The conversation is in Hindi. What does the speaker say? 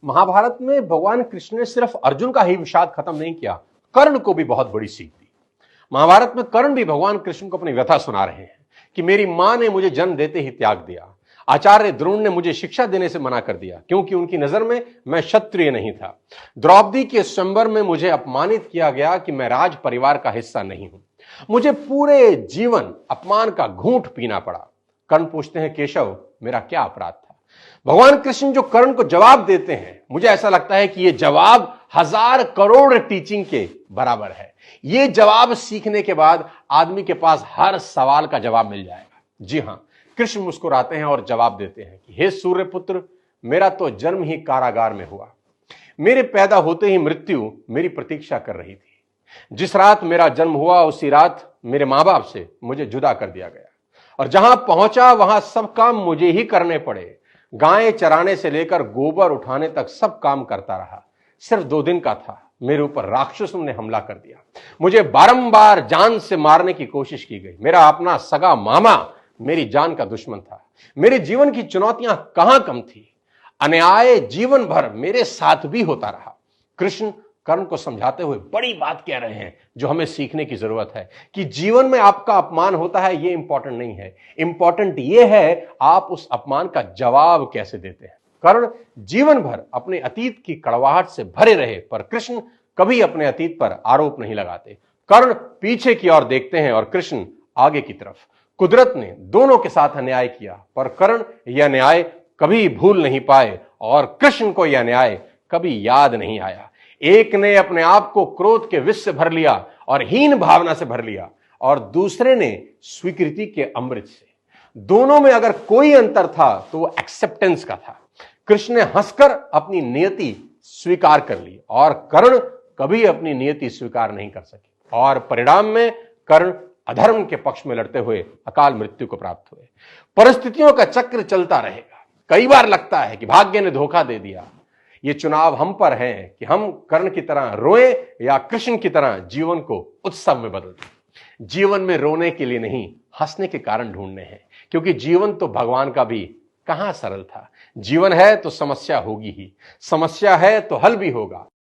महाभारत में भगवान कृष्ण ने सिर्फ अर्जुन का ही विषाद खत्म नहीं किया, कर्ण को भी बहुत बड़ी सीख दी। महाभारत में कर्ण भी भगवान कृष्ण को अपनी व्यथा सुना रहे हैं कि मेरी मां ने मुझे जन्म देते ही त्याग दिया, आचार्य द्रोण ने मुझे शिक्षा देने से मना कर दिया क्योंकि उनकी नजर में मैं क्षत्रिय नहीं था। द्रौपदी के स्वयंवर में मुझे अपमानित किया गया कि मैं राज परिवार का हिस्सा नहीं हूं। मुझे पूरे जीवन अपमान का घूंट पीना पड़ा। कर्ण पूछते हैं, केशव मेरा क्या अपराध था? भगवान कृष्ण जो कर्ण को जवाब देते हैं, मुझे ऐसा लगता है कि यह जवाब 1000 करोड़ टीचिंग के बराबर है। यह जवाब सीखने के बाद आदमी के पास हर सवाल का जवाब मिल जाएगा। जी हां, कृष्ण मुस्कुराते हैं और जवाब देते हैं कि हे सूर्यपुत्र, मेरा तो जन्म ही कारागार में हुआ। मेरे पैदा होते ही मृत्यु मेरी प्रतीक्षा कर रही थी। जिस रात मेरा जन्म हुआ उसी रात मेरे मां बाप से मुझे जुदा कर दिया गया और जहां पहुंचा वहां सब काम मुझे ही करने पड़े। गायें चराने से लेकर गोबर उठाने तक सब काम करता रहा। सिर्फ 2 दिन का था, मेरे ऊपर राक्षसों ने हमला कर दिया। मुझे बारंबार जान से मारने की कोशिश की गई। मेरा अपना सगा मामा मेरी जान का दुश्मन था। मेरे जीवन की चुनौतियां कहां कम थी। अन्याय जीवन भर मेरे साथ भी होता रहा। कृष्ण कर्ण को समझाते हुए बड़ी बात कह रहे हैं जो हमें सीखने की जरूरत है कि जीवन में आपका अपमान होता है, यह इंपॉर्टेंट नहीं है। इंपॉर्टेंट यह है आप उस अपमान का जवाब कैसे देते हैं। कर्ण जीवन भर अपने अतीत की कड़वाहट से भरे रहे, पर कृष्ण कभी अपने अतीत पर आरोप नहीं लगाते। कर्ण पीछे की ओर देखते हैं और कृष्ण आगे की तरफ। कुदरत ने दोनों के साथ अन्याय किया, पर कर्ण यह न्याय कभी भूल नहीं पाए और कृष्ण को यह न्याय कभी याद नहीं आया। एक ने अपने आप को क्रोध के विष से भर लिया और हीन भावना से भर लिया और दूसरे ने स्वीकृति के अमृत से। दोनों में अगर कोई अंतर था तो वो एक्सेप्टेंस का था। कृष्ण ने हंसकर अपनी नियति स्वीकार कर ली और कर्ण कभी अपनी नियति स्वीकार नहीं कर सके और परिणाम में कर्ण अधर्म के पक्ष में लड़ते हुए अकाल मृत्यु को प्राप्त हुए। परिस्थितियों का चक्र चलता रहेगा। कई बार लगता है कि भाग्य ने धोखा दे दिया। ये चुनाव हम पर है कि हम कर्ण की तरह रोएं या कृष्ण की तरह जीवन को उत्सव में बदल दें। जीवन में रोने के लिए नहीं, हंसने के कारण ढूंढने हैं, क्योंकि जीवन तो भगवान का भी कहां सरल था। जीवन है तो समस्या होगी ही, समस्या है तो हल भी होगा।